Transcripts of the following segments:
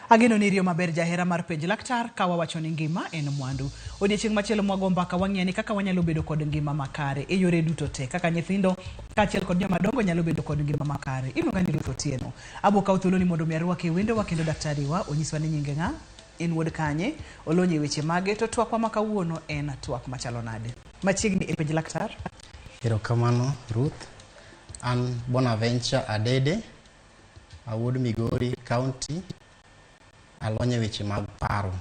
Ageno ni riyo maber jahera mar penj laktar ka wawacho ni ngima en mwandu. Odiechieng' machielo mwago mbaka wang'iyani kaka wanyalo bedo kod ngima makare e yore duto te, kaka nyithindo kaachiel kod joma dongo nyalo bedo kod ngima makare. Iluonga ni Ruth Otieno. Abo kawo thuolo ni mondo mi arwake wendowa kendo daktariwa onyiswa ni nyinge ng'a, en wuod kanye, olonye weche mage, to twakwa ma kawuono en twak machalo nade. Machiegni e penj laktar. Erokamano Ruth, an Bonaventure Adede, awuod Migori County, alonye weche mag paro.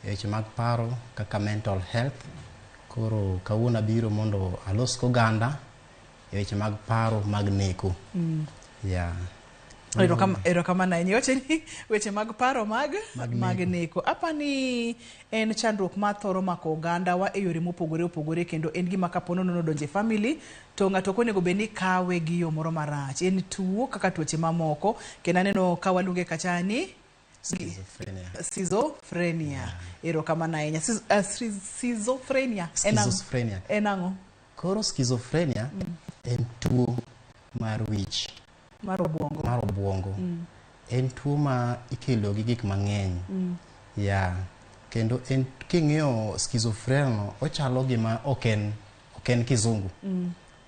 Weche mag paro kaka mental health. Koro kawuono abiro mondo alos koganda weche mag paro mag neko. Yeah. Erokamano ahinya. Iwacho ni weche mag paro mag neko. Apani en chandruok ma thoro mako oganda wa e yore mopogore opogore, kendo en gima kapono nono donje family to ng'ato konego bed ni kawe gi yo moro marach. En tuo kaka tuoche mamoko, kendo aneno ka waluonge kacha ni schizophrenia. Erokamano ahinya. Schizophrenia en ang'o? Koro schizophrenia en tuo mar wich, mar obwongo. En tuo ma ikelo gi gik mang'eny. Kendo en king'iyo schizophrenia no, ochalo gima ok en kizungu.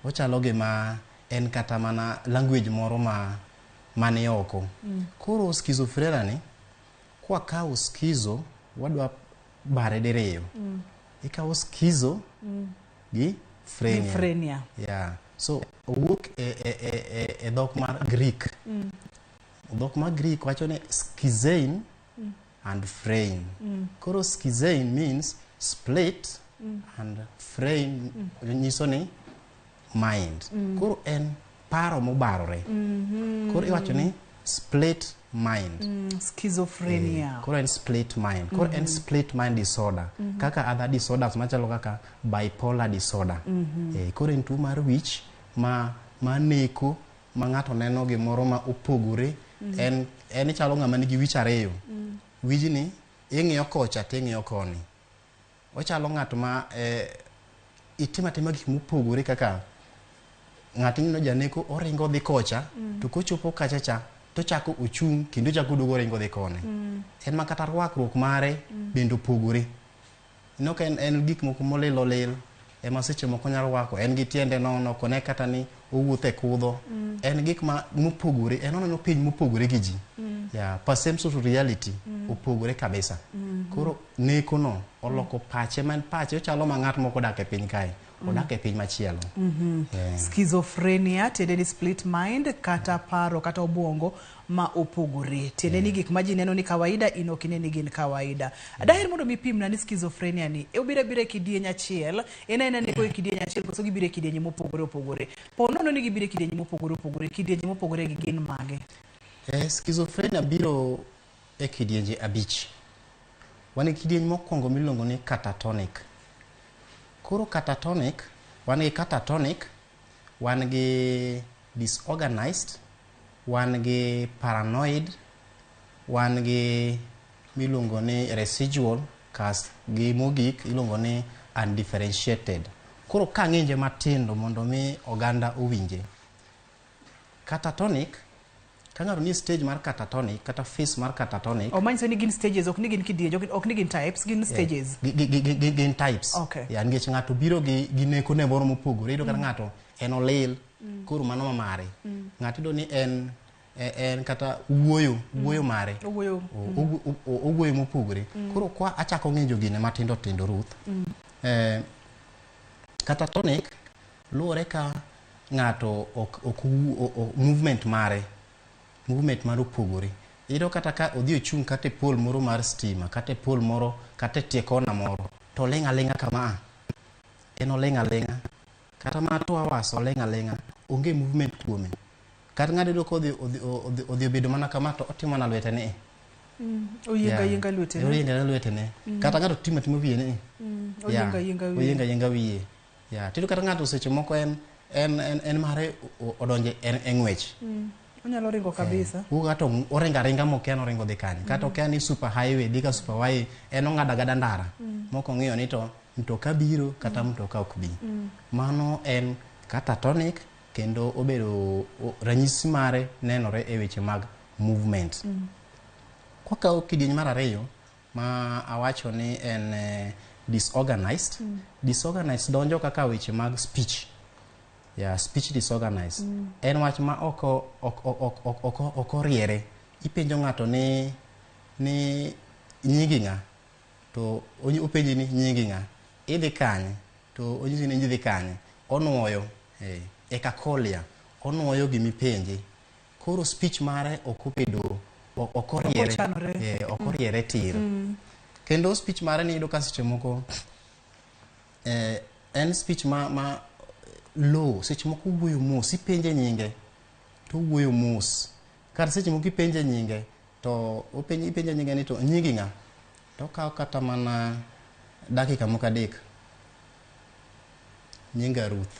Ochalo gima en kata mana language moro mane oko. Koro schizophrenia ni kwa kawo schizo wadwa bare diriyo. Ikawo schizo gi phrenia. So owuok e dhok mar Greek. Dhok mar Greek wacho ni schizein and phrein. Koro schizein means split and phrein nyiso ni mind. Koro en paro mobarore. Koro iwacho ni split mind. Schizophrenia. Koro en split mind. Koro en split mind disorder. Kaka other disorders machalo kaka bipolar disorder. Koro en tuo mar wich ma neko ma ng'ato neno gimoro ma opogore. En chalo ng'ama nigi wich ariyo. Wijni ing'iyo kocha to ing'iyo koni. Ochalo ng'at ma itimatima gik mopogore, kaka ng'ato ineno janeko oringo dhi kocha, to kochopo kacha cha to chako ochung' kendo chako duogo ringo dhi koni. En ma kata rwakruok mare bende opogore. Ino ka en gik moko molil ema seche moko nyalo rwako. En gi tiende nono, kone kata ni owuotho e kudho. En gik mopogore, en oneno piny mopogore gi ji. Perception of reality opogore kabisa. Koro neko no oloko pache, man pache ochalo ma ng'at moko dak e piny kae, odak e piny machielo. Schizophrenia tiende ni split mind, kata paro kata obwongo ma opogore. Tiende ni gik ma ji neno ni kawaida in ok ine ni gin kawaida. Daher mondo mi pimna ni schizophrenia ni obiro e kidieny achiel, en ni ko e kidieny achiel koso gibiro e kidienje mopogore opogore. Po nono ni gibiro e kidienje mopogore opogore, kidienje mopogore gi gin mage? Schizophrenia biro e kidienje abich. Wan e kidieny mokwongo miluongo ni catatonic. Koro catatonic, wan gi disorganized, wan gi paranoid, wan gi miluongo ni residual, kas gi mogik iluongo ni undifferentiated. Koro ka ng'inje matindo mondo mi oganda owinje. Catatonic, ka ng'ato ni stage mar catatonic kata phase mar catatonic. Manyiso ni gin stages, ok ni gin kidienje, ok ni gin types, gin stages. Gin types. Nikech ng'ato biro gi neko ne moro mopogore. Iyudo kata ng'ato en olil, koro mano ma mare. Ng'ato iyudo ni en kata wuoyo mare. Owuoyo mopogore. Koro kwa achako ng'injo gine matindo tindo Ruth. Catatonic luwore ka ng'ato movement mare opogore. Iyudo kata ka odhi ochung' kata e pole moro mar stima, kata e pole moro, kata e tie kona moro, to oling' aling'a kama. En oling' aling'a. Kata ma 2 hours oling' aling'a. Onge movement kuome. Kata ng'ato iyudo ka odhi obedo mana kama to otimo mana lwetene. Oyienga lwetene. Kata ng'ato timo wiye ne. Oyienga wiye. Tiyudo kata ng'ato seche moko en mare odonje e ng'wech. Onyalo ringo kabisa. Ng'ato oringa ringa mokia no ringo dhi kanye. Kata okia ni super highway dhi ka super highway en ong'ada gada ndara. Moko ng'iyo ni to mtoka biro kata mtoka ok bi. Mano en catatonic, kendo obedo ranyisi mare nenore e weche mag movement. Kwakawo kidieny mar ariyo ma awacho ni en disorganized. Disorganized donjo kaka weche mag speech. Speech disorganized. En wach ma oko riere. Ipenjo ng'ato ni nyingi ng'a, to openji ni nyingi ng'a, idhi kanye, to onyisi ni idhi kanye, onuoyo ekakolia, onuoyo gimipenji. Koro speech mare okobedo okoriere tir. Kendo speech mare ni iyudo ka seche moko en speech ma low, seche moko wuoyo mos, ipenje nyinge to wuoyo mos. Kar seche moko ipenje nyinge to ipenje nyinge ni to nyingi ng'a, to kawo kata mana dakika moko adek. Nyinga Ruth,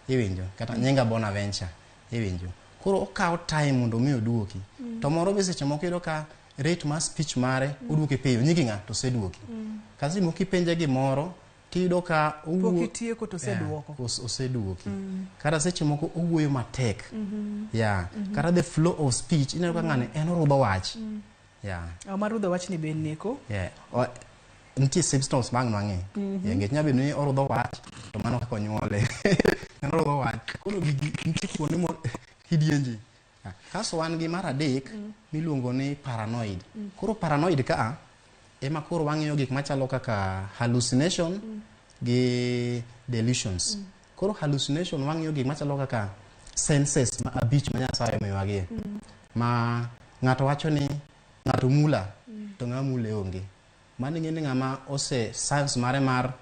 iwinjo, kata nyinga Bonaventure, iwinjo. Koro okawo time mondo mi oduoki. To moro be seche moko iyudo ka rate mar speech mare oduoke piyo, nyingi ng'a to oseduoki. Kasi moko ipenje gimoro tiyudo ka pokitieko to oseduoko. Oseduoki. Kata seche moko owuoyo matek. Kata the flow of speech ineno ka ng'ani en orudho wach. Marudho wach ni ben neko. Nitie symptoms mag mang'eny. Ngech nyabedo ni orudho wach to mano kaka onyuole. En orudho wach. Koro nitie kuonde mo kidienje. Kaso wan gi mar adek miluongo ni paranoid. Koro paranoid ka ema koro wang'iyo gik machalo kaka hallucination gi delusions. Koro hallucination wang'iyo gik machalo kaka senses ma abich ma Nyasaye omiyowagie. Ma ng'ato wacho ni ng'ato mula to ng'a mule onge. Mano ng'eni ng'ama science mare mar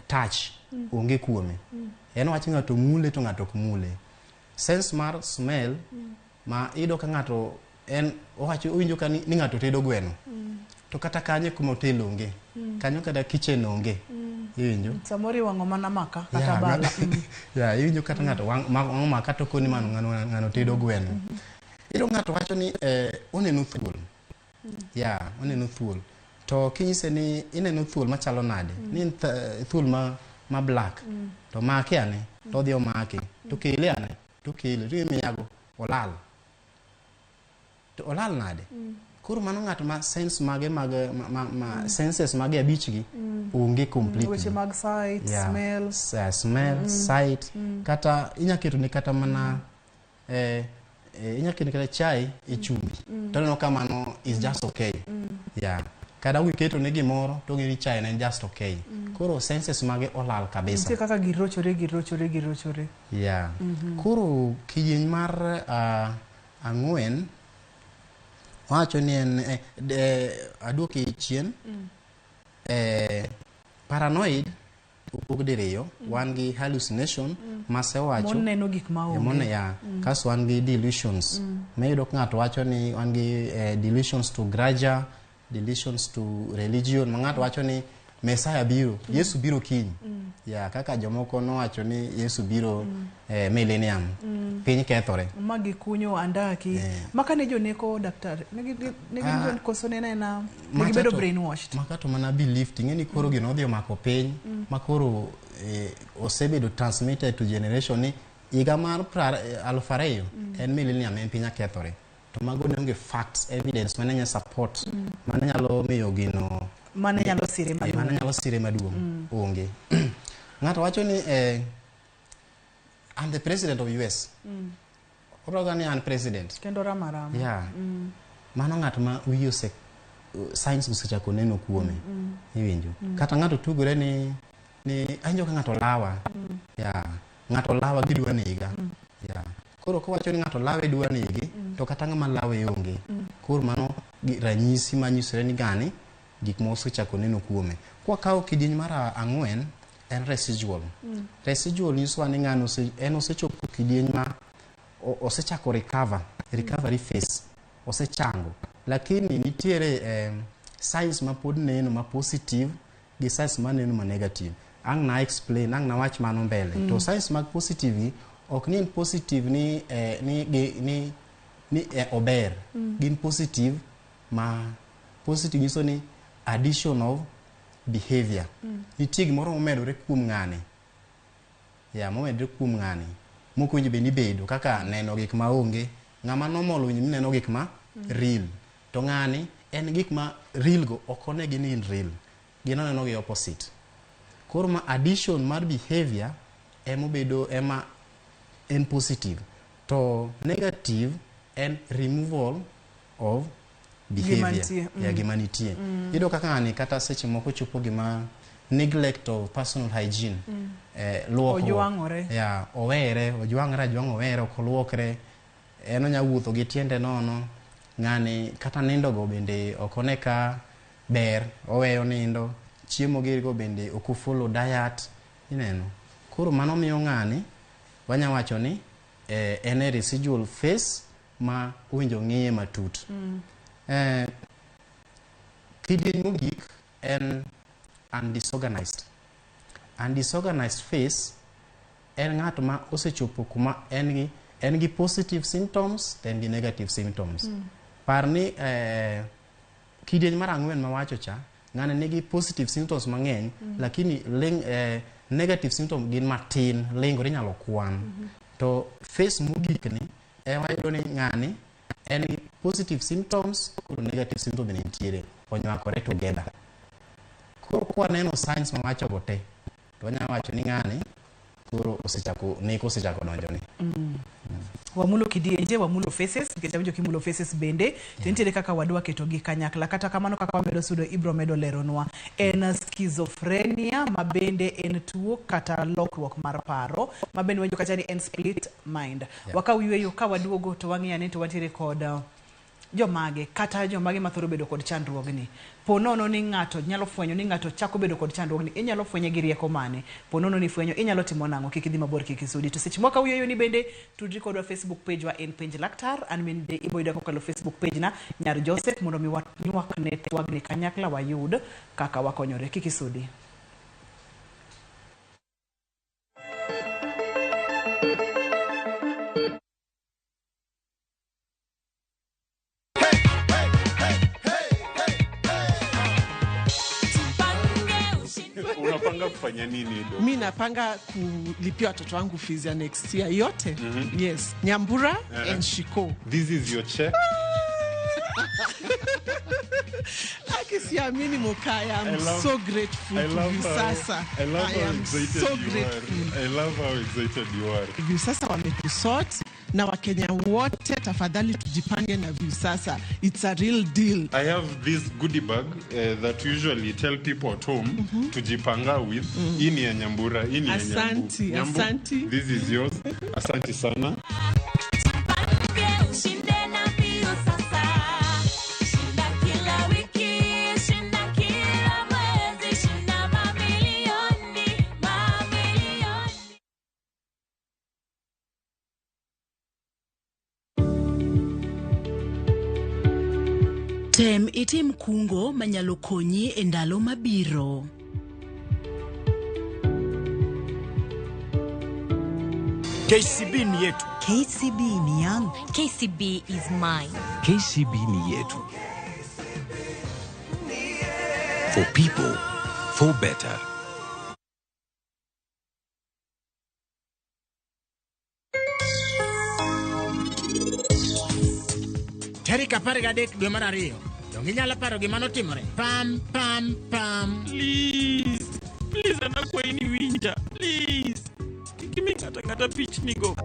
touch onge kuome. En wacho ng'ato mule to ng'ato ok mule. Sense mar smell ma iyudo ka ng'ato owacho owinjo ka ni ng'ato tedo gweno. To kata kanye kuma hotel onge. Kanyo kata kitchen onge. Iwinjo? Samori wang'o mana maka kata bala. Iwinjo kata ng'ato wang'o maka to koni mano ng'ano tedo gweno. Iyudo ng'ato wacho ni oneno thuol. Oneno thuol. To kinyise ni ineno thuol machalo nade? Ni thuol ma black. To make ane, to odhi omake. To kele ane, to kele. To imiyago, olal. To olal nade? Koro mano ng'ato ma sense mage senses mage abichgi onge completely. Weche mag sight, smell. Smell, sight. Kata inyaketo ni kata mana inyaketo ni kata chai e chumbi. To neno ka mano is just okay. Kada wiketo ne gimoro to ng'eni chai en just okay. Koro senses mage olal kabisa. Nitie kaka girochore. Koro kidieny mar ang'wen wacho ni en aduoki chien. Paranoid opog diriyo. Wan gi hallucination masewacho. Mon neno gik ma onge. Kaso wan gi delusions. Mayudo ka ng'ato wacho ni wan gi delusions to grandeur, delusions to religion. Ng'ato wacho ni Messiah biro, Yesu biro kiny. Kaka jomoko nowacho ni Yesu biro millennium. Piny kethore. Magi kunyo andaki. Makane joneko daktari. Negi koso nena negibedo brainwashed. Makato mana belief ting'eni koro gino odhi omako piny. Makoro osebedo transmitted to generation ni higa mar 2000 en millennium en piny kethore. To mago ne onge facts, evidence mane nya support. Mane nyalo miyo gino mane nyalo sire maduong'. Onge. Ng'ato wacho ni I'm the president of US. Oroga ni an president. Kendo ramarama. Mano ng'ato ma wiyo science osechako neno kuome. Iwinjo. Kata ng'ato tugore ni anjo ka ng'ato lawa. Ng'ato lawa gidwa nega. Koro kowacho ni ng'ato lawe dwa negi to kata ng'ama lawe onge. Koro mano ranyisi manyisore ni gani gik ma osechako neno kuome. Kwa kawo kidieny mar ang'wen en residual. Residual nyisowa ni ng'ano osechopo kidieny ma osechako recovery phase. Osechango. Lakini nitiere signs ma pod neno ma positive gi signs ma neno ma negative. Ang' na explain, ang' na wach mano mbele. To signs mag positive ok ni positive ni ober. Gin positive ma positive nyiso ni addition of behavior. Nitie gimoro momedore kuom ng'ani. Momedore kuom ng'ani. Moko winjo be ni bedo kaka neno gik ma onge. Ng'ama normal winjo ni neno gik ma real. To ng'ani en gik ma real go okone gin in real ginaneno gi opposite. Koro ma addition mar behavior ema en positive to negative en removal of behavior gima nitie. Iyudo kaka ng'ani kata seche moko chopo gima neglect of personal hygiene, luoko ojwang'ore, owere ok luokre, en onya wuotho gi tiende nono, ng'ani kata nindo go bende okone ka ber, oweyo nindo, chiemo gi go bende ok follow diet, ineno. Koro mano miyo ng'ani wanya wacho ni en a residual phase ma owinjo ng'iye matut. Kidieny mogik en undisorganized. Undisorganized phase en ng'at ma osechopo kuma en gi positive symptoms then gi negative symptoms. Par ni kidieny mar ang'wen ma wacho cha, ng'ani nigi positive symptoms mang'eny lakini negative symptoms gin matin, lingore nyalo kwan. To phase mogik ni wayudo ni ng'ani en gi positive symptoms kod negative symptoms bende nitiere, onywakore together. Koro kwa neno signs ma wacho go te, to wanya wacho ni ng'ani koro osechako donjo ni. Wamulo kidienje, wamulo faces, nikech kimulo faces bende, to nitiere kaka wadwa keto gi kanyakla, kata kamano kaka wamedo sudo Ibro medo leronwa. En schizophrenia, ma bende en tuo kata lokruok mar paro, ma bende wajo kata ni en split mind. Wakawiyweyo ka waduogo to wang'iyane to wantiere kod jomage kata jomage mathoro bedo kod chandruogni. Ponono ni ng'ato nyalo fwenyo ni ng'ato chako bedo kod chandruogni, inyalo fwenye gi rieko mane? Ponono ni fwenyo inyalo timo nang'o? Kik idhi mabor, kik isudi. To seche moko wiyo ni bende tudri kodwa Facebook page wa en Penj Laktar, an bende iboyuda kokalo Facebook page na Nyar Joseph, mondo mi ywak ne twagni kanyakla wayud kaka wakonyore, kik isudi. Unapanga kufanya nini do? Mimi napanga kulipia watoto wangu fees ya next year yote. Yes, Nyambura and Shiko. This is your check. Akisiamini Mokaya, I'm so grateful to Visasa. I love how excited so you grateful. are. I love how excited you are. Visasa wametusort na Wakenya wote tafadhali tujipange na Visasa. It's a real deal. I have this goodie bag that usually tell people at home to jipanga with. Ini ya Nyambura, ini ya Nyambu. Nyambu, Asanti. this is yours. Asanti sana. Tem itim kungo manyalo konyi e ndalo mabiro. KCB ni yetu. KCB ni yangu. KCB is mine. KCB ni yetu. For people, for better. Tarik 13 dwe mar ariyo. Donge inyalo paro gima notimore? Pam pam pam. Please anakuwa ini winja. Please. Kikimi kata pitch ni go.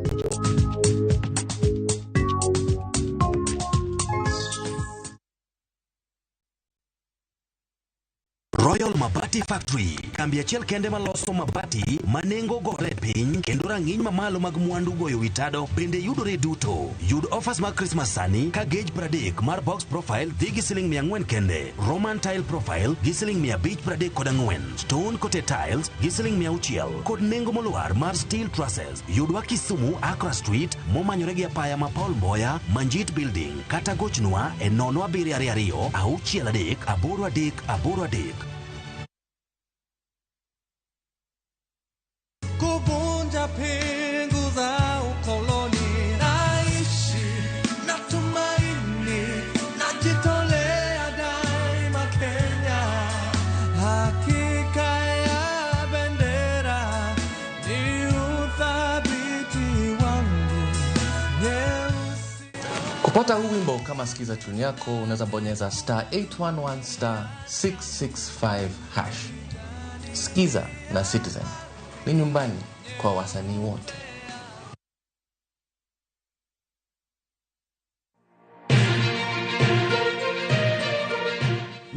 Royal Mabati Factory, kambi achiel kende maloso mabati manengo gore piny kendo rang'iny mamalo mag mwandu goyo witado bende yudore duto. Yud offers mag Christmas sani ka gauge 30 mar box profile dhi gi siling 400 kende, Roman tile profile gi siling 534, stone coated tiles gi siling 600 kod nengo molwar mar steel trusses. Yudwa Kisumu Accra Street momanyore gi apaya ma Paul Mboya Manjit Building, kata gochnwa e 0722 638 838. Kuvunja pingu za ukoloni, naishi na tumaini, najitolea daima Kenya. Hakika ya bendera ni uthabiti wangu. Kupata huu wimbo kama sikiza tune yako, unaweza bonyeza *811 *665 hash. Sikiza na Citizen ni nyumbani kwa wasanii wote.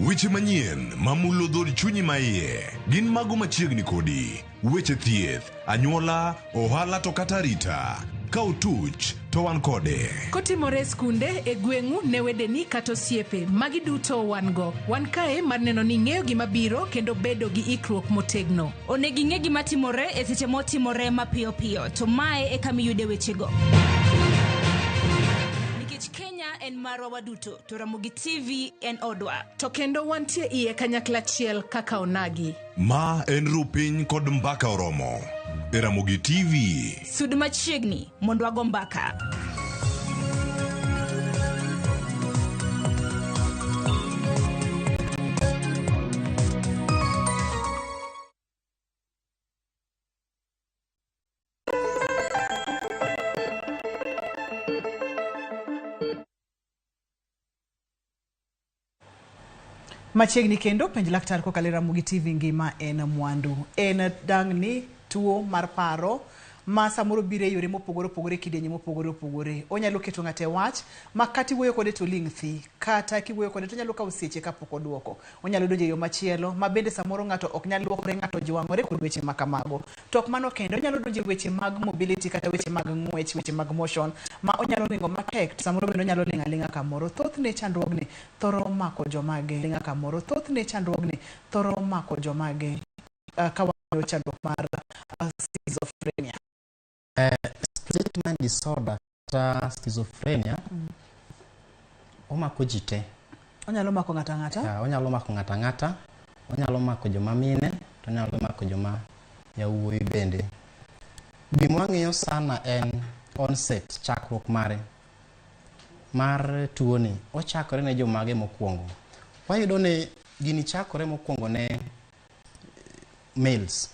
Weche manyien mamulo dhod chunyi maiye gin mago machiegni kodi. Weche thieth, anyuola, ohala to kata rita. Ka utuch to wan kode. Kotimore skunde e gweng'u ne wedeni kata osiepe, magi duto wan go. Wan kae mar neno ni ng'eyo gima biro kendo bedo gi ikruok motegno. Onego ing'e gima timore e seche motimore mapiyo piyo, to mae e kama iyude wechego. Kenya en marwa waduto, to Ramogi TV en odwa. To kendo wantie iye kanyakla achiel kaka onagi. Ma en rupiny kod mbaka oromo. E Ramogi TV. Sud machiegni mondo wago mbaka. Machiegni kendo penj laktar kokalo Ramogi TV ngima en mwandu. En dangni tuo mar paro ma samoro bire yore mopogore opogore kidenye mopogore opogore. Onyalo keto ng'ate wach ma kati wuoyo kode to ling' thi, kata kiwuoyo kode to nyalo kawo seche kapok oduoko. Onyalo donjo yo machielo ma bende samoro ng'ato ok nyal luokore, ng'ato jwang'ore kod weche makamago. Tok mano kendo onyalo donjo weche mag mobility kata weche mag ng'wech, weche mag motion ma onyalo ringo matek, samoro bende onyalo ling'a ling'a kamoro. Thothne chandruogni thoro mako jomage ling'a kamoro. Thothne chandruogni thoro mako jomage kawayo chandruok mar schizophrenia. Split mind disorder ta schizophrenia omako jite. Onyalo mako ng'ata ng'ata? Onyalo mako ng'ata ng'ata. Onyalo mako joma mine, to onyalo mako joma yawuoyi bende. Gima wang'iyo sana en onset, chakruok mare mar tuoni. Ochakore ne jomage mokwongo. Wayudo ni gini chakore mokwongo ne males,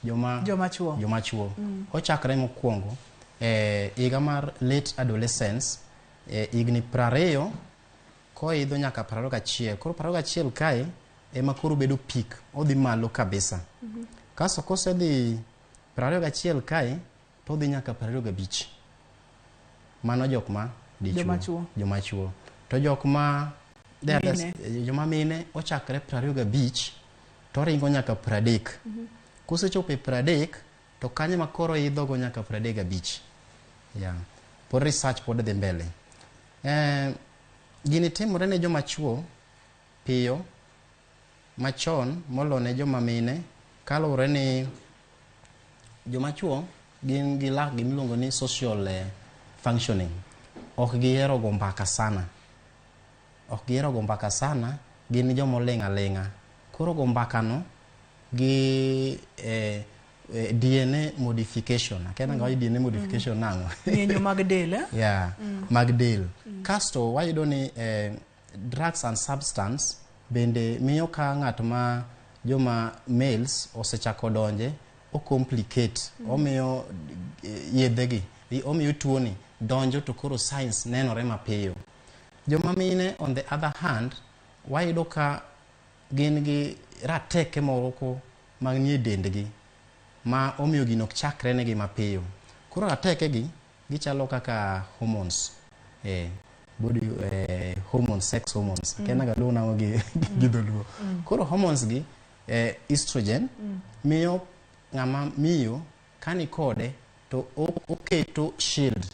joma chuo. Ochakore mokwongo higa mar late adolescence, higni 20 koidho nyaka 21. Koro 21 kae ema koro bedo peak, odhi malo kabisa. Kaso kosedhi 21 kae to odhi nyaka 25. Mano jokma dichuo, joma chuo. To jokma joma mine ochakre 25 to ringo nyaka 30. Kosechopo 30 to kanye makoro idho go nyaka 35. Por research pod dhi mbele. Gini timore ne joma chuo piyo machon molo ne joma mine, kaluwore ni joma chuo gin gi lak gimiluongo ni social functioning. Ok gihero go mbaka sana. Gin joma ling'a ling'a. Koro go mbaka no gi DNA modification. Akena ngawa DNA modification nango. Ng'enyo mag del. Mag del. Kasto wayudo ni drugs and substance bende miyo ka ng'at ma joma males osechako donje o complicate. Omiyo yedhegi, omiyo tuoni donjo to koro science nenore mapiyo. Joma mine on the other hand wayudo ka gin gi rateke moroko mag nie dendgi ma omiyo gino ok chakre negi mapiyo. Koro rateke gi gichalo kaka hormones, body hormones, sex hormones. Kena ga do na gi gidoluo. Koro hormones gi estrogen miyo ng'ama miyo kani kode to oketo shield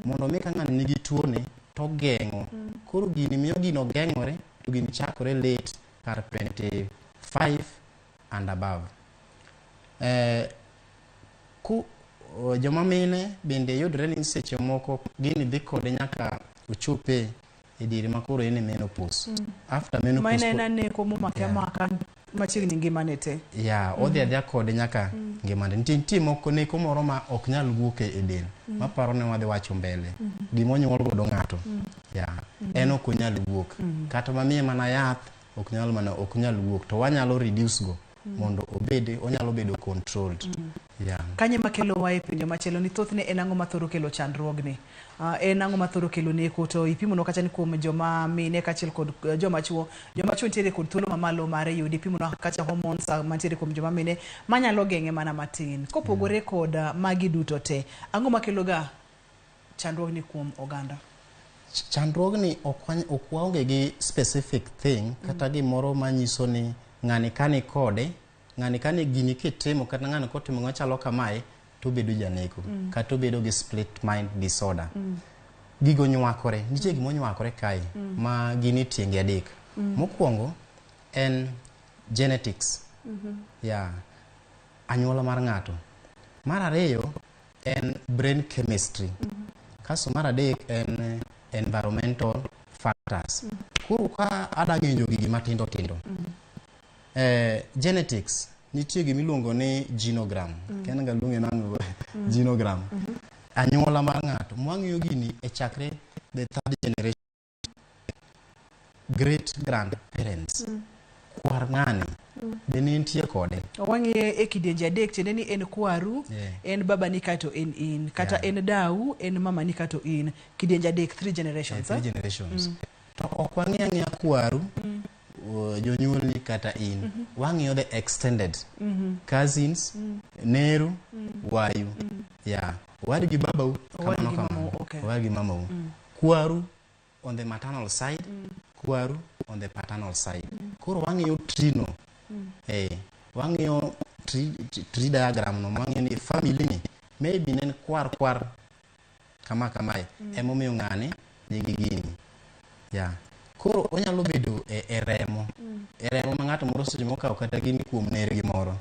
mondo mi ka ng'ano nigi tuone to geng'o. Koro gini miyo gino geng'ore to gini chakore late kar 25 and above. Joma mine bende yudre ni seche moko gini dhi kode nyaka ochope e diere makoro ene menopause. After menopause maina ne ko mumake maka machiegni ngimane te. Odhi adhia kode nyaka ngimane. Nitie moko ne komoro ma ok nyal wuok e del. Maparo ne wadhi wacho mbele. Gima onyuol godo ng'ato. En ok onyal wuok. Kata mamiye mana yath ok nyal wuok, to wanyalo reduce go mondo onyalo bedo controlled. Kanye makelo wae pinyo machelo ni thothne en ang'o mathoro kelo chandruogni? En ang'o mathoro kelo neko to ipimo no kacha ni kuom joma mine kachiel kod joma chuo nitiere kod thuolo mamalo mare yudi ipimo no kacha hormones mantiere kuom joma mine manyalo geng'e mana matin. Kopogore kod magi duto te, ang'o makelo ga chandruogni kuom oganda? Chandruogni ok waonge gi specific thing kata gimoro manyiso ni ng'ani kani kode, ng'ani kani gini kitimo kata ng'ani kotimo machalo kamae to bedo janeko kata bedo gi split mind disorder. Gigo nywakore, nitie gimo nywakore kae ma gini tienge adek. Mokwongo en genetics. Anyuola mar ng'ato. Mar ariyo en brain chemistry. Kaso mar adek en environmental factors. Koro ka adang'enjo gigi matindo tindo. Genetics nitie gimiluongo ni genogram. Ken ga luonge nango genogram. Anyuola mar ng'ato. Mwang'iyo gini e chakre the third generation. Great grandparents. Kwar ng'ani. Bende nitie kode. Wang'iye e kidienje adek tiende ni en kwaru, en baba ni kato en in, kata en dau, en mama ni kato in. Kidienje adek, 3 generations. 3 generations. To ok wang'iyo kwaru, jonyuol ni kata in. Wang'iyo the extended. Cousins, neru, wayu. Wari gi babau, kamano kamano. Wari gi mamau. Kwaru on the maternal side, kwaru on the paternal side. Koro wang'iyo trino. Wang'iyo tree diagram no, wang'iyo ni family ni maybe nen kwar kamae emomiyo ng'ani nigi gini. Koro onyalo bedo e remo. E remo ma ng'ato moro seche mokawo kata gini kuom nergi moro.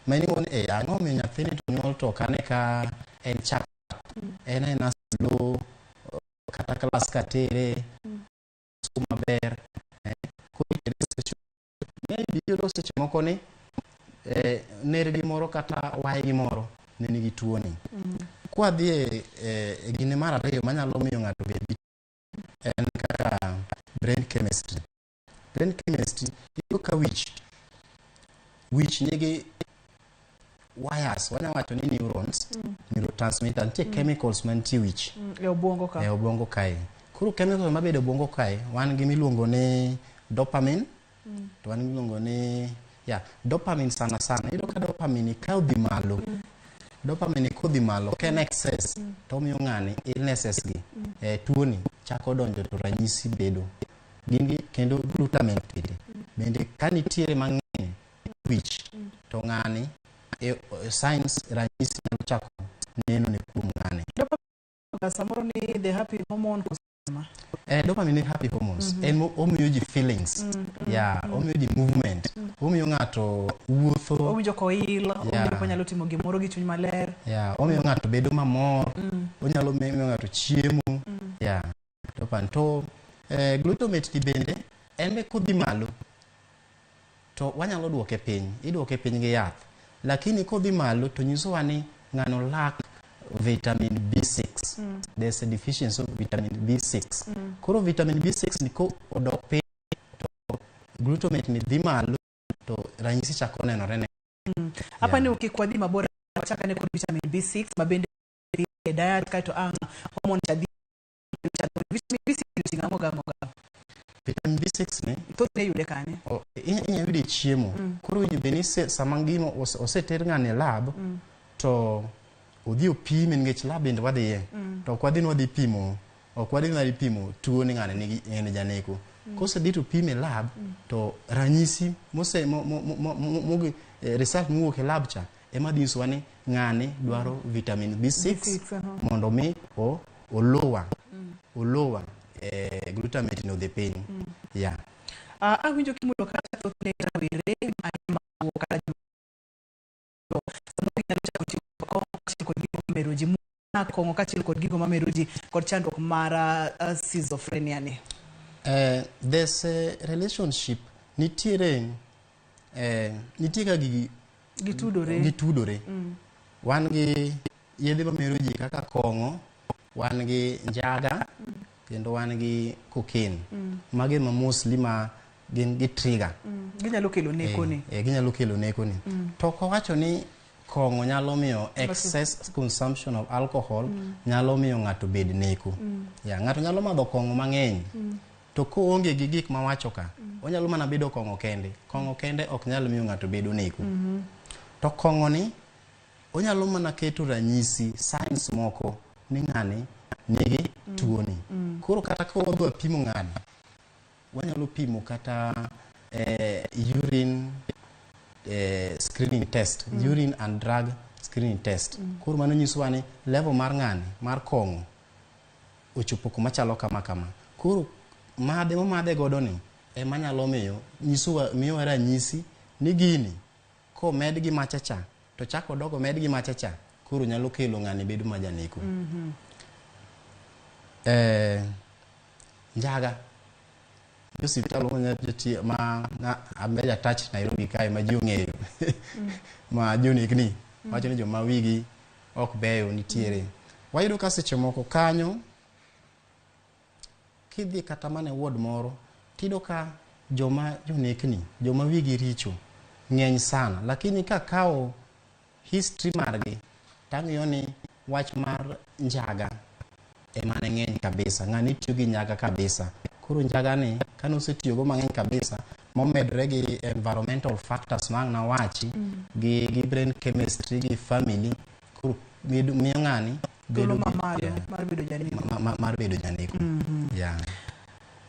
Mani won ang'o miyo nyathini to nyuol to kane ka en chak. En slow kata klas katere maber. Maybe yudo seche moko ni nergi moro kata waygi moro ne nigi tuoni. Kwa dhi e gine mar ariyo manyalo miyo ng'ato bedi en kaka brain chemistry. Brain chemistry yudo ka wich nigi wires, wanya wacho ni neurons, neurotransmitter, nitie chemicals mantie wich. E obwongo ka. E obwongo kae. Koro chemicals mabedo e obwongo kae, wan gi miluongo ni dopamine, to wan miluongo ni dopamine sana. Iyudo ka dopamine kodhi malo. Dopamine kodhi malo ken excess to miyo ng'ani illnesses gi tuoni chako donjo to ranyisi bedo. Gin kendo glutamate bende kanitiere mang'eny wich to ng'ani signs ranyisi nyalo chako neno ne kuom ng'ani. Samoro ni the happy hormone kusema. Dopamine happy hormones. Omiyo ji feelings. Omiyo ji movement. Omiyo ng'ato wuotho. Omiyo koil, omiyo nyalo timo gimoro gi chuny maler. Omiyo ng'ato bedo mamor. Onyalo miyo ng'ato chiemo. To glutamate ki bende en be kodhi malo. To wanyalo duoke piny. Iduoke piny gi yath. Lakini kodhi malo to nyisowa ni ng'ano lack vitamin B6. There's a deficiency of vitamin B6. Koro vitamin B6 ni ko odok piny to glutamate ni dhi malo to ranyisi chako nenore ne. Hapa ni ukikwadhi mabora chaka ne kod vitamin B6 mabende diet kaito hormone cha vitamin B6 tinga moga. Vitamin B6 ne to ne yude kane. Inya yude chiemo. Koro bende sama ngimo oseter ng'ane lab to odhi opime nikech lab bende wadhiye. To ok wadhi nwadhi pimo. Ok wadhi nwadhi pimo tuo ni ng'ane nigi en janeko. Kose dhi to pime lab to ranyisi result muwuok e lab cha ema dhi nyisowa ni ng'ane dwaro vitamin B6 mondo mi olowa glutamate no the pain. Awinjo kimulo kata thothne rawere ayema kata meroji kongo kachiel kod gigo mameroji kod chandruok mar schizophrenia ni. There's a relationship nitiere ka gitudore. Wan gi yedhe mameroji kaka kongo, wan gi njaga kendo wan gi cocaine. Mage ma mostly ma gin gi trigger. Ginyalo kelo neko ni. Ginyalo kelo neko ni. To kowacho ni kong'o nyalo miyo excess consumption of alcohol nyalo miyo ng'ato bed neko. Ng'ato nyalo madho kong'o mang'eny. To koonge gi gik mawacho ka, onyalo mana bedo kong'o kende. Kong'o kende ok nyalo miyo ng'ato bedo neko. To kong'o ni onyalo mana keto ranyisi signs moko ni ng'ani nigi tuoni. Koro kata ka wadwa pimo ng'ani, wanyalo pimo kata urine screening test, urine and drug screening test. Koro mano nyisowa ni level mar ng'ani mar kong'o ochopo kuma chalo kama kama. Koro madhe momadhe godo ni ema nyalo miyowa ranyisi ni gini komed gi machacha to chako dogo med gi machacha, koro nyalo kelo ng'ani bedo majaneko. Njaga osiptal ma ameja touch Nairobi kae ma ji ong'eyo ma jonekni wacho ni joma wigi ok beyo nitiere. Wayudo ka seche moko kanyo kidhi kata mane ward moro tido ka joma jonekni, joma wigi richo ng'eny sana, lakini ka kao history margi tang'iyo ni wach mar njaga emane ng'eny kabisa, ng'ani tiyo gi njaga kabisa. Koro njaga ni kano osetiyogo mang'eny kabisa momedre gi environmental factors mang na wachi gi brain chemistry gi family, koro miyo ng'ani bedo mar bedo janeko.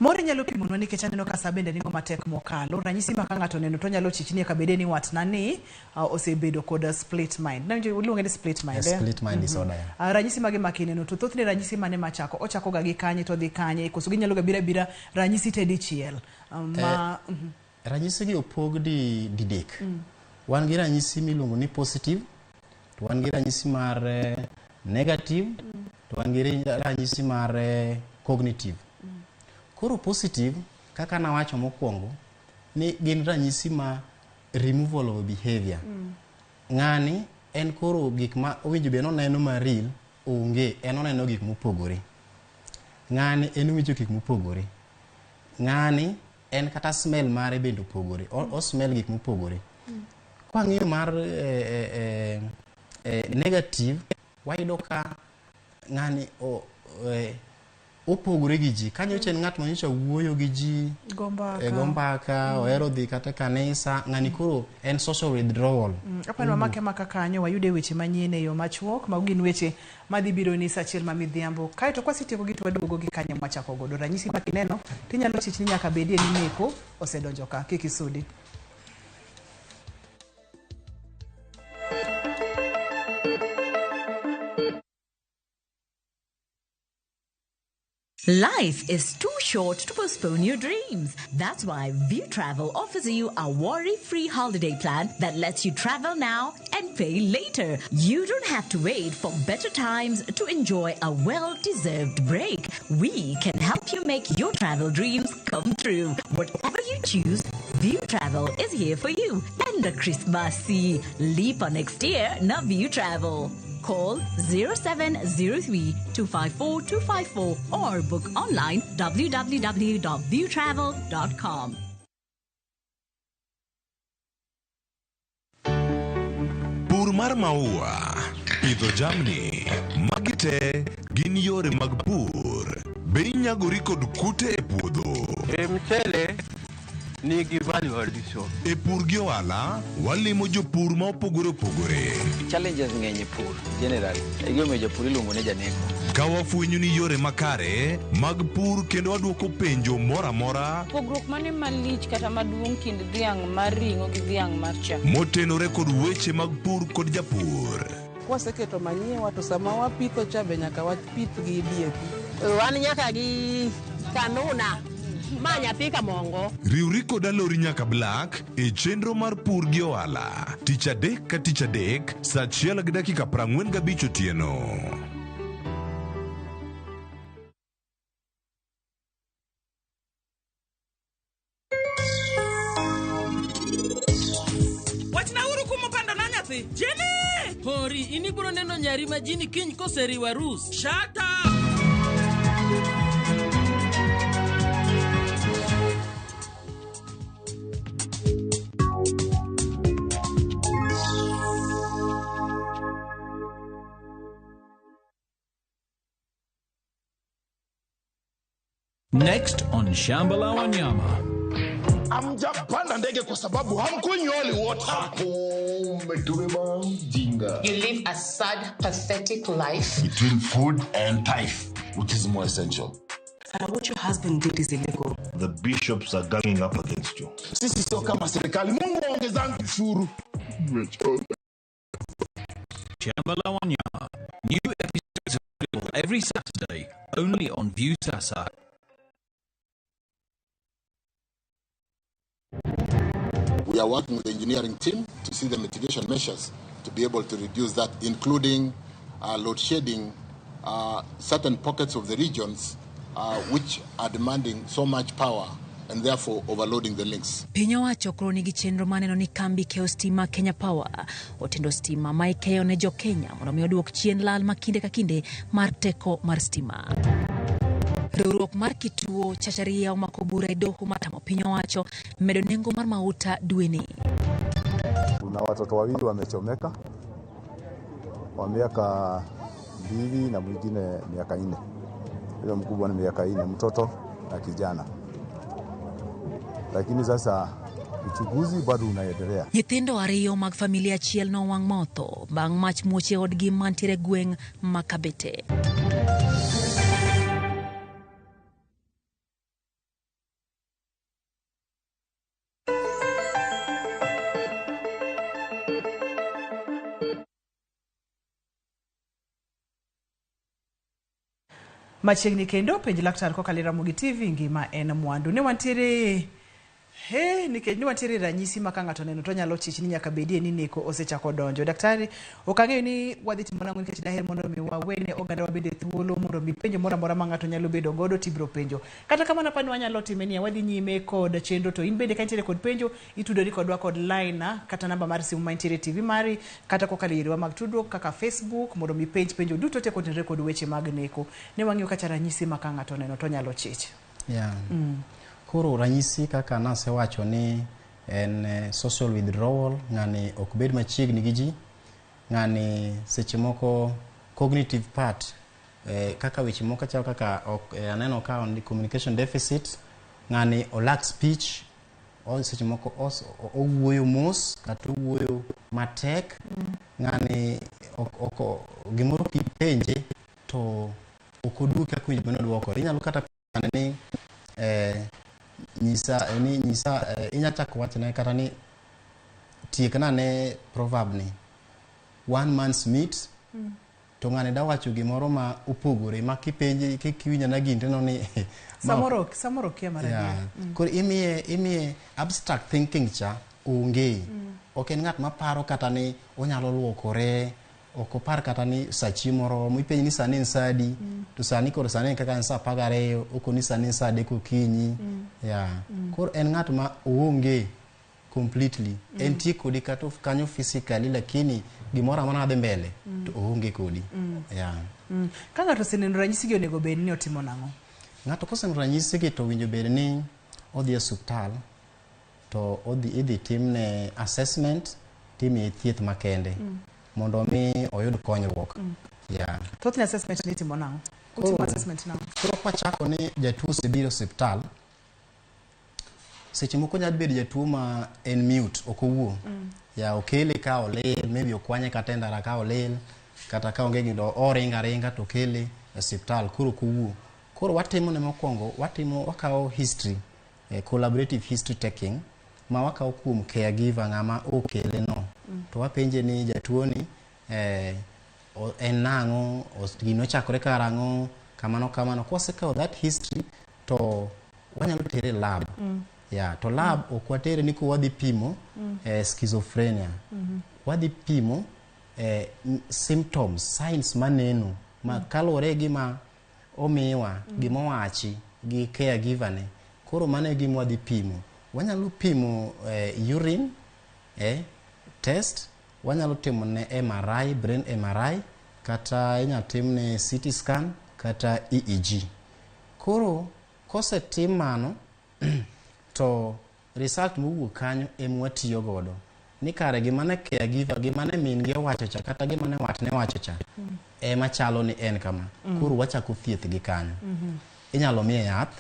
Mori nyalo pimonwa nikech aneno ka sa bende ningo matek mokalo. Ranyisi ma ka ng'ato neno to nyalo chichni ka bede ni watna ni osebedo kod split mind. Na iluonge ni split mind. Split mind disorder. Ranyisi mage makineno to thothne ranyisi mane machako ochako ga gi kanye to dhi kanye koso ginyalo ga bira ranyisi te dichiel. Ranyisi gi opog di didek. Wan gi ranyisi miluongo ni positive, to wan gi ranyisi mar negative, to wan gi ranyisi mar cognitive. Koro positive, kaka nawacho mokwongo, ni gin ranyisi ma removal of behavior. Ng'ani en koro gik ma owinjo be noneno ma real onge, en oneno gik mopogore. Ng'ani en owinjo gik mopogore. Ng'ani en kata smell mare bende opogore, o smell gik mopogore. Kwa ng'iyo mar negative, wayudo ka ng'ani opogore gi ji. Kanyo chen ng'at manyicha wuoyo gi ji, gombaka, ohero dhi kata kanisa, ng'ani koro en social withdrawal. Aparo make maka kanyo wayude weche manyien e yo machuok, ma gin weche madhi biro ni sachiel ma midhiambo. Kae to kwasitieko gi to waduogo gi kanyo machako godo. Ranyisi ma kineno tinyalo chichni nyaka bedie ni neko osedonjo ka, kik isudi. Life is too short to postpone your dreams. That's why View Travel offers you a worry-free holiday plan that lets you travel now and pay later. You don't have to wait for better times to enjoy a well-deserved break. We can help you make your travel dreams come true. Whatever you choose, View Travel is here for you. And the Christmas leap on next year, na View Travel. Call 0703-254-254 or book online www.viewtravel.com. Pur mar maua, pidho jamni, magi te gin yore mag pur. Be inyagori kod kute e puodho. Mchele nigi value addition. E pur gi ohala, walimo jopur ma opogore opogore. Challenges ng'eny e pur generally. E gima jopur iluongo ne janeko. Ka wafwenyo ni yore makare mag pur kendo waduoko penjo mora mora. Pogruok mane malich kata maduong' kind dhiang' mar ring'o gi dhiang' mar chak. Motenore kod weche mag pur kod japur. Kwaseketo manyien to sama wapitho cha be nyaka wapith gi DAP. Wan nyaka gi kanuna. Nyathika mongo. Riwri kod alori nyaka Black e chenro mar pur gi ohala. Tich adek ka tich adek, saa 1:45 otieno. Wachna uru kumo pando na nyathi. Jini! Hori, iniburo neno nyari majini kiny koseriwa rus. Shut up! Next on Shamba la Wanyama. Hamjapanda ndege kwa sababu hamkunyoli wote. You live a sad, pathetic life. Between food and tithe, which is more essential. What your husband did is illegal. The bishops are ganging up against you. Sisi sio kama serikali. Mungu ongezangu ushuru. Shamba la Wanyama. New episodes available every Saturday, only on Viusasa. We are working with the engineering team to see the mitigation measures to be able to reduce that, including load shedding certain pockets of the regions which are demanding so much power and therefore overloading the links. Piny owacho koro nigi chenro maneno ni kambi keyo stima Kenya Power otendo stima ma ikeyo ne jo Kenya mondo mi oduok chien lal ma kinde ka kinde mar teko mar stima. Riwruok mar kituo cha sheria omako bura e doho matamo piny owacho medo nengo mar mauta dweni. Kuna watoto wawili wamechomeka wa miaka 2 na mwingine miaka 4. Yule mkubwa ni miaka 4, mtoto na kijana. Lakini sasa uchunguzi bado unaendelea. Nyithindo ariyo mag familia achiel nowang' motho bang' mach muoche odgi mantiere gweng' ma Kabete. Machiegni kendo penj laktar kokalo Ramogi TV ngima en mwandu. Ne wantiere nikech ni wantiere ranyisi ma ka ng'ato neno to nyalo chich ni nyaka bedie ni neko osechako donjo. Daktari, okang'eyo ni wadhi timo nang'o nikech daher mondo mi wawene oganda wabede thuolo mondo mi penjo moro amora ma ng'ato nyalo bedo godo tibro penjo. Kata kamano apani wanyalo time ni wadhi nyime kod chenro to in bende ka intiere kod penjo itudori kodwa kod line kata namba mar simu ma intiere TV mari kata kokalo yore mag tudruok kaka Facebook mondo mi penjo duto te kotenre kod weche mag neko. Ne wang'iyo kacha ranyisi ma ka ng'ato neno to nyalo chich. Yeah. Koro ranyisi kaka nasewacho ni en social withdrawal, ng'ani ok bed machiegni gi ji, ng'ani seche moko cognitive part, kaka weche moko chal kaka aneno ka on communication deficit, ng'ani o lack speech, seche moko owuoyo mos kata owuoyo matek, ng'ani gimoro kipenje to ok oduoki kaka winjo bende oduoko. Inyalo kata ni inya chako wachne kata ni tiekna ne proverb ni one man's meat to ng'ani da wacho gimoro ma opogore ma kipenje kikiwinja na gin teno ni samoro kia mara. Koro imiye abstract thinking cha onge. Ok en ng'at maparo kata ni onyalo luokore, ok opar kata ni sa chiemoro mipenji ni sani en sadi to sani koro sani kaka en sa 12 ok ni sani en sa 3 okinyi. Koro en ng'at ma onge completely. En tie kodi kata kanyo physically lakini gimoro amana dhi mbele to onge kodi. Ka ng'ato oseneno ranyisi gi onego bed ni otimo nang'o? Ng'ato koseneno ranyisi gi to winjo bed ni odhi e osiptal to idhi timne assessment, timne thieth makende mondo mi oyud konyruok. Thothne assessment ni timo nang'o? Utimo assessment nang'o? Koro kwachako ni jatuo osebiro osiptal, seche moko nyalo bedo jatuo ma en mute, ok owuo. Okele ka olil, maybe okwanye kata ndara ka olil, kata ka onge gido oringa to kele osiptal koro kuwu. Koro watimo ne mokwongo, wakawo history, collaborative history taking, ma wakawo kuom caregiver ng'ama okele no. To wapenje ni jatuo ni en nang'o, gino chakore karang'o, kamano. Kwasekawo that history to wanyalo tere lab. To lab ok watere ni ko wadhi pimo schizophrenia. Wadhi pimo symptoms, signs maneno ma kalore gi ma omiwa, gima wachi gi caregiver ne. Koro mane gima wadhi pimo. Wanyalo pimo urine test, wanyalo timo ne MRI, brain MRI, kata inyalo timne CT scan kata EEG. Koro kosetim mano to result mowuok kanyo em watiyo godo. Ni kare gimane caregiver, gimane min gi wacho cha kata gimane wat ne wacho cha machalo ni en kama. Koro wachako thieth gi kanyo. Inyalo miye yath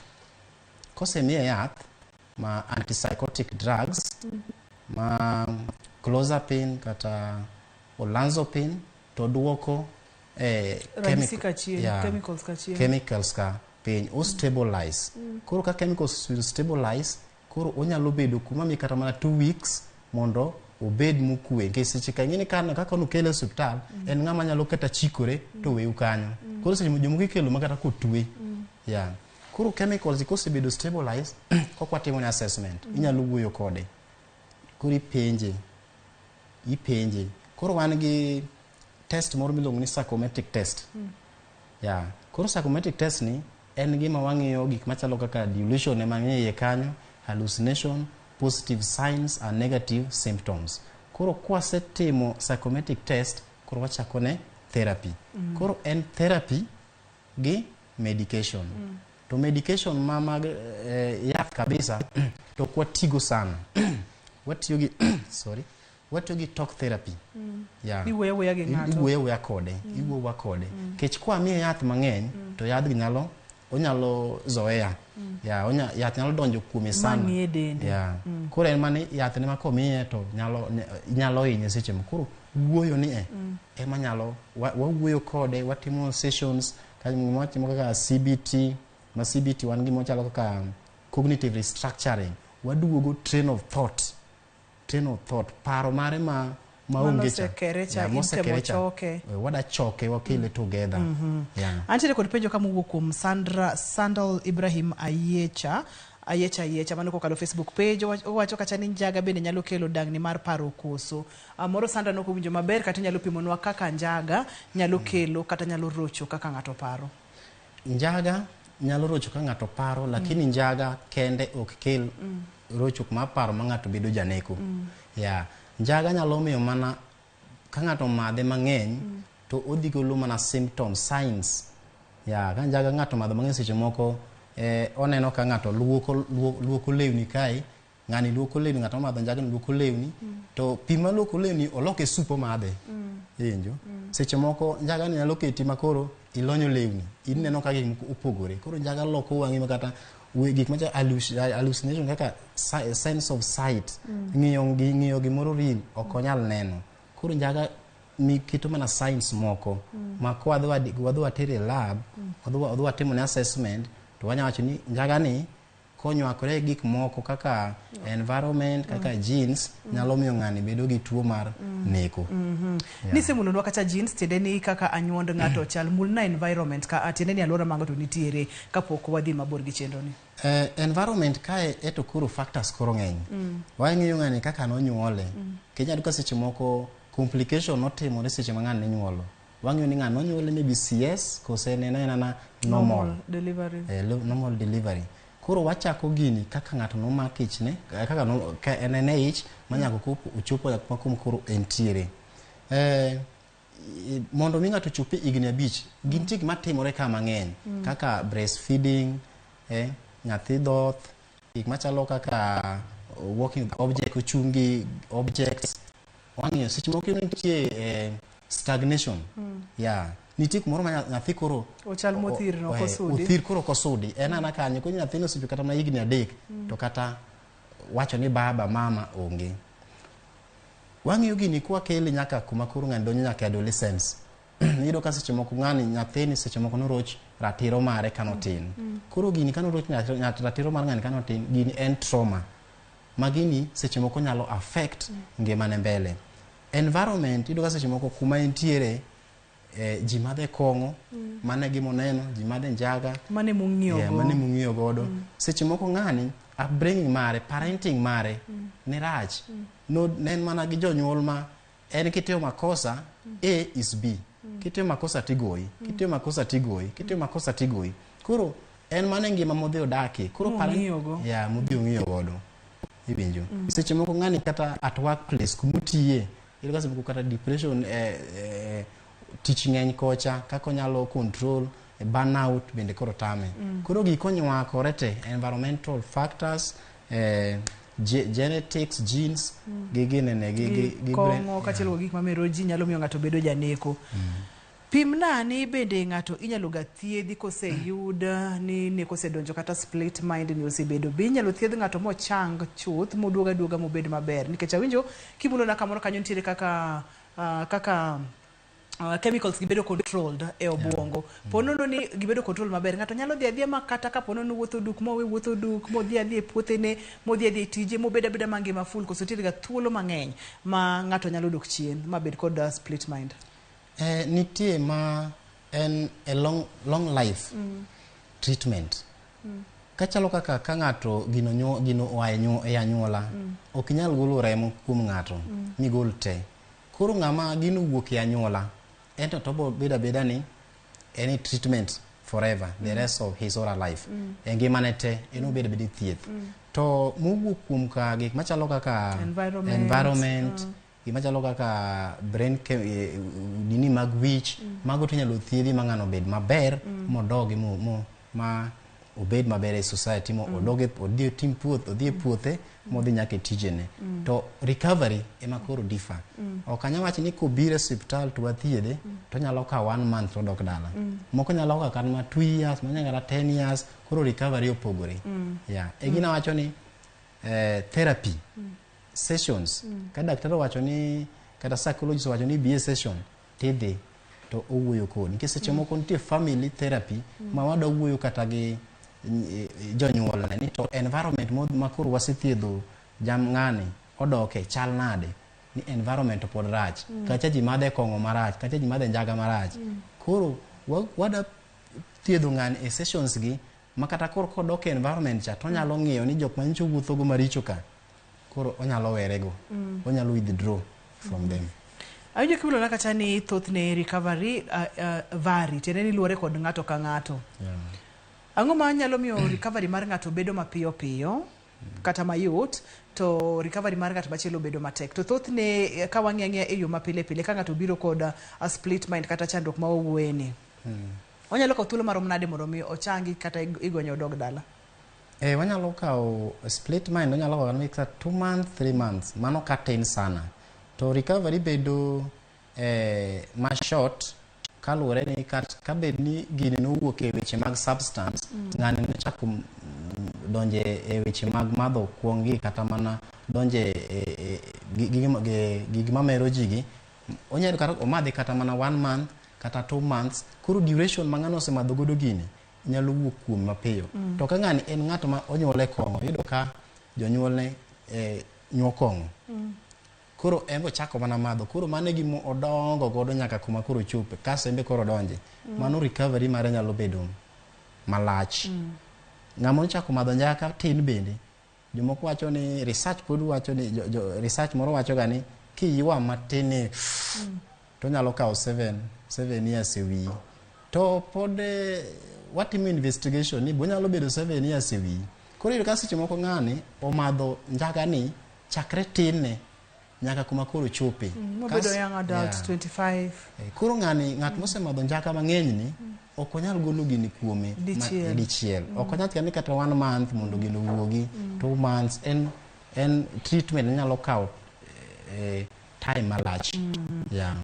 kosemiye yath ma antipsychotic drugs ma clozapine kata olanzapine to duoko chemicals ka piny o stabilize. Koro ka chemicals will stabilize, koro onyalo bedo kuma mi kata mana 2 weeks mondo obed mokwe. Nikech seche ka ng'ini kaka nokele osiptal en ng'ama nyalo kata chikore to weu kanyo. Koro seche jomoko ikelo makata kotwe. Koro chemicals kosebedo stabilize kokwa timo ne assessment inyalo wuoyo kode. Koro ipenje. Koro wan gi test moro miluongo ni psychometric test. Koro psychometric test ni en gima wang'iyo gik machalo kaka delusion ema ng'iye kanyo, hallucination, positive signs and negative symptoms. Koro kwasetimo psychometric test koro wachako ne therapy. Koro en therapy gi medication. To medication mag yath kabisa to kwatigo sana. Watiyo gi talk therapy. Iwuoyo kode. Kech kwa miye yath mang'eny to yadhgi onyalo zoea. Yath nyalo donjo kuome sana. Koro en mane yath ne makomiye to nyalo hinye seche moko. Koro wuoyo ni ema nyalo wawuoyo kode, watimo sessions watimo kaka CBT. Ma CBT wan gima chalo kaka cognitive restructuring. Waduogo train of thought. Paro mare maonge cha mosekerecha wada choke wakile together. Antiere kod penjo kama wuok kuom Sandal Ibrahim Ayecha mano kokalo Facebook page owacho kacha ni njaga bende nyalo kelo dangni mar paro koso. Moro Sandal nok owinjo maber kata nyalo pimonwa kaka njaga nyalo kelo kata nyalo rocho kaka ng'ato paro. Njaga nyalo rocho ka ng'ato paro, lakini njaga kende ok kel rocho ma paro ma ng'ato bedo janeko. Njaga nyalo miyo mana ka ng'ato madhe mang'eny to odhi golo mana symptoms, signs. Ka njaga ng'ato madho mang'eny seche moko oneno ka ng'ato luoko lewni kae, ng'ani luoko lewni, ng'ato madho njaga luoko lewni to pi ma luoko lewni oloke supo madhe. Seche moko njaga nyalo keti makoro ilonyo lewni, ineno ka gik moko opogore. Koro njaga loko wang'i makata gik macha hallucination kaka sense of sight, ng'iyo gimoro real ok onyal neno. Koro njaga keto mana signs moko ma kwa wadhi watere lab, wadhi watimo ne assessment to wanya wacho ni njaga ni konywakore gik moko kaka environment, kaka genes nyalo miyo ng'ani bedo gi tuo mar neko. Nise mulunwa kata genes tiende ni kaka anyuond ng'ato chal mulna environment ka tiende ni alwora mango to nitiere kapok wadhi mabor gi chenro ni. Environment kae eto kuro factors koro ng'eny. Wang'iyo ng'ani kaka nonyuole. Kenya duka seche moko complication notimore seche ma ng'ani nyuolo. Wang'iyo ni ng'ani nonyuole maybe CS kose nena normal delivery. Normal delivery. Koro wachako gini kaka ng'ato nomak ich ne, kaka en ich manyako ochopo kuma koro entiere. Mondo mi ng'ato chopi igni 5, gin tik matimore ka mang'eny kaka breastfeeding, nyathi dhoth, gik machalo kaka walking object, ochungi objects. Wang'iyo seche moko nitie stagnation. Nitie kumoro ma nyathi koro ochal mothir no kosudi. Othir koro kosudi. En ana kanyo ko nyathino osebedo kata na higni 3 to kata wacho ni baba mama onge. Wang'iyo gini kwa kele nyaka kuma koro ng'ani donjo nyaka adolescence. Nido ka seche moko ng'ani nyathini seche moko noroch ratiro mare kanotin. Koro gini kanoroch ratiro mar ng'ani kanotin, gini en trauma. Magini seche moko nyalo affect ngimane mbele. Environment ido ka seche moko kuma entiere ji madhe kong'o, mane gimoneno, ji madhe njaga, mane mung'iyo godo. Seche moko ng'ani upbringing mare, parenting mare ne rach. Nen mana gi jonyuol ma en kitimo makosa A is B. Kitimo makosa tigoyi, kitimo makosa tigoyi, kitimo makosa tigoyi. Koro en mane ngima modhi odaki. Koro modhi ong'iyo godo. Ibinjo. Seche moko ng'ani kata at workplace kumutiye, ido ka seche moko kata depression tich ng'eny kocha, kako nyalo control burnout bende koro tame. Koro gikonywakore te environmental factors, genetics, genes, kongo kachelo gik mamero ji nyalo miyo ng'ato bedo janeko. Pimna ni bende ng'ato inyalo ga thiedhi koseyud ni kosedonjo kata split mind ni osebedo bi inyalo thiedh ng'ato mochang chuth moduoga mobed maber nikech awinjo kimulo na kamoro kanyo nitiere kaka chemicals gibedo controlled e obwongo. Ponono ni gibedo control maber. Ng'ato nyalo dhi adhiya makata ka ponono wuotho duk mowe wuotho duk modhi adhiya e puothene modhi adhiya e tije mobeda beda mangima full koso nitiere ga thuolo mang'eny ma ng'ato nyalo dok chien mabed kod split mind. Nitie ma en a long life treatment. Kachalo kaka ka ng'ato gino oae e anyuola ok nyal golo remo kuom ng'ato migol te. Koro ng'ama gino wuok e anyuola ento to beda beda ni any treatment forever the rest of his or her life. Ngimane te eno beda beda thieth. To mowuok kuom ka gik machalo kaka environment gimachalo kaka brain dini mag wich mago to nyalo thiedhi ma ng'ano bed maber modogi ma obed maber e society mo odhi tim puoth odhi e puothe modhi nyaka e tijene. To recovery ema koro differ. Ok anya wacho ni kobiro e hospital to wathiedhe to nyalo ka 1 month to dok dala. Moko nyalo ka kan ma 2 years manya kata 10 years koro recovery opogore. Gina wacho ni therapy sessions ka daktari wacho ni kata psychologist wacho ni be session tidhi to owuoyo kodi nikech seche moko nitie family therapy ma wada wuoyo kata gi jonyuol ne ni to environment ma koro wasethiedho ng'ani odoke chal nade ni environment pod rach kacha ji madhe kong'o marach kacha ji madhe njaga marach koro wada thiedho ng'ani e sessions gi makata koro kodok e environment cha to nyalo ng'iyo ni jok manyicho wuotho go maricho ka koro onyalo werego onyalo withdraw from them. Awinjo kibulo na kata ni thothne recovery vary tene ni luore kod ng'ato ka ng'ato. Ang'o ma nyalo miyo recovery mar ng'ato bedo mapiyo piyo kata mayot to recovery mar ng'ato machielo bedo matek. To thothne ka wang'e e yo mapile pile ka ng'ato biro kod a split mind kata chandruok ma owuoyeni. Onyalo kawo thuolo marom nade mondo mi ochangi kata igonyo dog dala? Wanyalo kawo split mind onyalo kawo kata 2 months 3 months mano katin sana. To recovery bedo ma short kaluwore ni ka bed ni gini nowuok e weche mag substance ng'ani nochako donje e weche mag madho kuongi kata mana donje gigi mamero jigi onyalo kata omadhi kata mana 1 month kata 2 months koro duration ma ng'ano osemadho godo gini nyalo wuok kuom mapiyo. To ka ng'ani en ng'ato ma onyuole kong'o yudo ka jonyuolne nyuo kong'o koro en ochako mana madho koro mane gimo odongo godo nyaka kuma koro chope ka sembe koro donje mano recovery mare nyalo bedo malach. Ng'ama ochako madho nyaka tin bende jomoko wacho ni research pod wacho ni research moro wacho ga ni kiywa matini to nyalo kawo 7 years e wi to pod watimo investigation ni bonyalo bedo 7 years e wi koro yudo ka seche moko ng'ani omadho njaga ni chakre tin ne nyaka kuma koro chope mobedo young adult 25 koro ng'at mosemadho njaka mang'eny ni ok onyal golo gini kuome dichiel ok onyal tiyo ni kata 1 month mondo gino wuogi 2 months en treatment nyalo kawo time malach.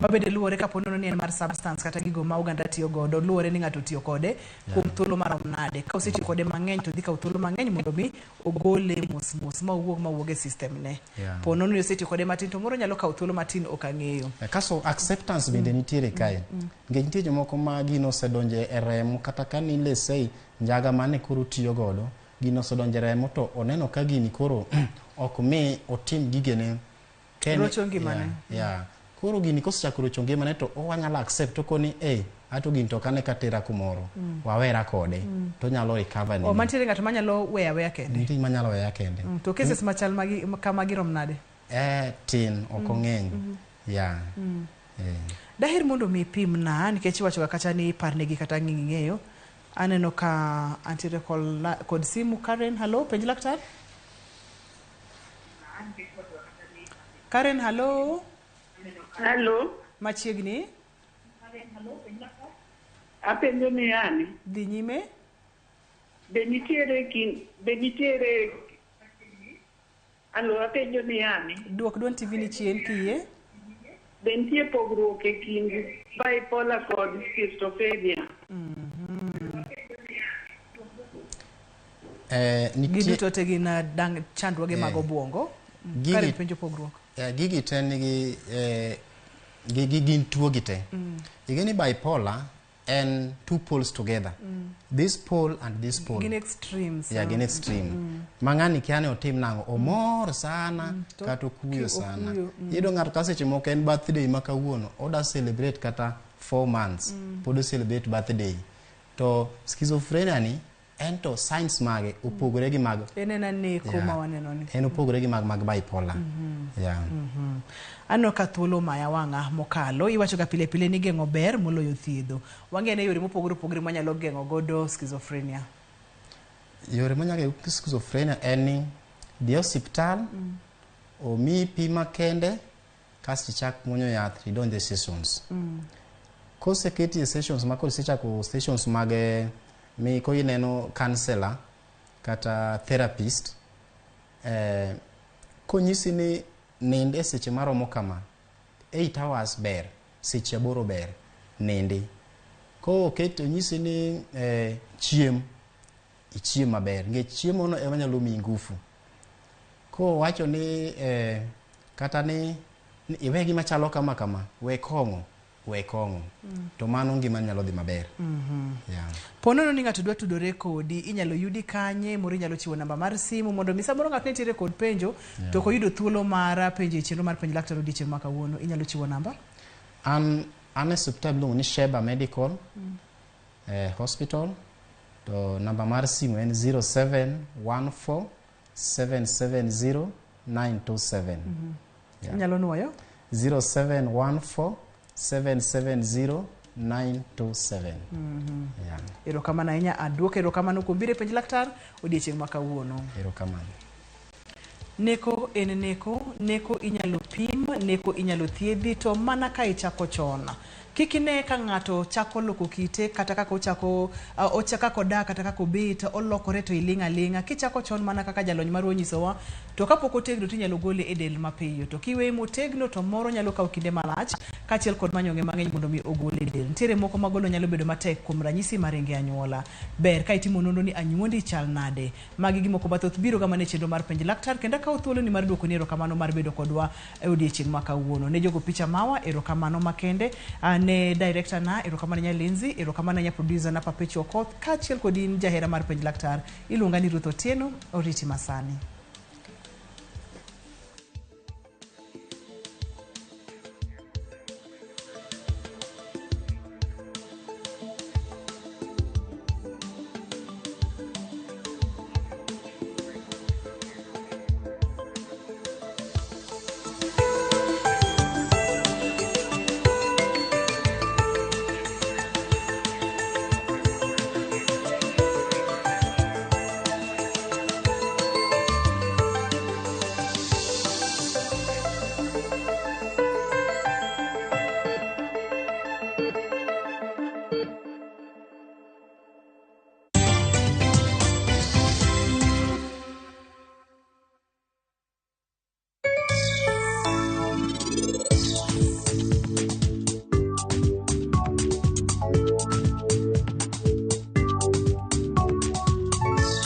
Mabende luore ka ponono ni en mar substance kata gigo ma oganda tiyo godo luore ni ng'ato tiyo kode kuom thuolo marom nade ka osetiyo kode mang'eny to dhi kawo thuolo mang'eny mondo mi ogole mos ma owuog e system ne. Ponono ni osetiyo kode matin to moro nyalo kawo thuolo matin ok ang'eyo. Kaso acceptance bende nitiere kae nikech nitie jomoko ma gino osedonje e remo kata ka ni lesei njaga mane koro tiyo godo gino osedonje e remo to oneno ka gini koro ok mi otim gigene rocho ngimane. Koro gini kosechako rocho ngimane to owanyalo accept to koni ato gini to kane katera kumoro wawera kode to nyalo recover ni. Mantiere ng'ato manyalo weya kende. Nitie manyalo weya kende. To cases machal kama girom nade? Tin ok ong'eny. Daher mondo mi pimna nikech wacho ga kata ni parnegi kata ng'eyo. Aneno ka antiere kod simu. Karen, hello, penj laktar. Karen, hello. Hello. Machiegni. Apenjo ni yani. Dhi nyime. Be nitiere Allo apenjo ni yani. Duok duon TV ni chien kiyie. Bentie pogruok e kind bipolar kod schizophrenia. Giduto te gin chandruoge mag obwongo. Kare penjo pogruok. Gigi te nigi gin tuogi te. Igeni bipolar and two poles together. This pole and this pole. Gin extremes. Yeah, gin extreme. Mang'ani kiane otim nango omor sana kata okuyo sana. Iyudo ng'ato ka seche moko en birthday ma kawuono oda celebrate kata 4 months pod celebrate birthday. To schizophrenia ni ento signs mage opogore gi mag en opogore gi mag bipolar. Ano ka thuolo maya wanga mokalo iwacho ga pile pile ni gengo ber moloyo thiedho. Wang'ene yore mopogore opogore manyalo gengo godo schizophrenia. Yore manyalo schizophrenia en ni dhi hospital omi pi makende kasto ichak muonyo yath idonje sessions. Koseketi sessions ma kod sechako sessions mag mi ko ineno counselor kata therapist konyisi ni ninde seche maromo kama 8 hours ber, seche 8 ber ninde. Ko oketo nyisi ni ichiem maber nikech chiemo no ema nyalo miyi ngufu. Ko wacho ni kata ni iwe gima chalo kama we kong'o to mano ngima nyalo dhi maber. Ponono ni ng'ato dwa tudore kodi inyalo yudi kanye moro inyalo chiwo namba mar simu mondo misaboro ng'ato nitiere kod penjo to koyudo thuolo mar penjo chenro mar penjo laktar odiochieng' ma kawuono inyalo chiwo namba. An e suptal miluongo ni Sheba Medical Hospital to namba mar simu en 0714 770 927. Inyalo nuoyo 0714 770 927. Erokamano ahinya aduoko erokamano kuom biro e penj laktar odiochieng' ma kawuono. Erokamano. Neko en neko inyalo pim, neko inyalo thiedhi to mana ka ichako chon. Kikine ka ng'ato chako loko kite kata kaka ochako da kata kaka obet olokore to ilinga linga kichako chon mana kaka jalony mar onyisowa to kapok otegno tinyalo gole e del mapiyo to kiwe motegno to moro nyalo kawo kinde malach kachiel kod manyonge mang'eny mondo mi ogole e del. Nitiere moko magolo nyalo bedo matek kuom ranyisi maringe anyuola. Ber ka itimo nonro ni anyuondi chal nade. Magi gimoko mathoth biro ga mane chenro mar penj laktar kendo kawo thuolo ni mar duoko ni erokamano mar bedo kodwa e odiochieng' ma kawuono. Ne jogo picha mawa erokamano makende. Ne director na erokamano nya Lindsay, erokamano nya producer na Perpetual Koth, kachiel kod in jahera mar penj laktar iluonga ni Ruth Otieno, oriti masani.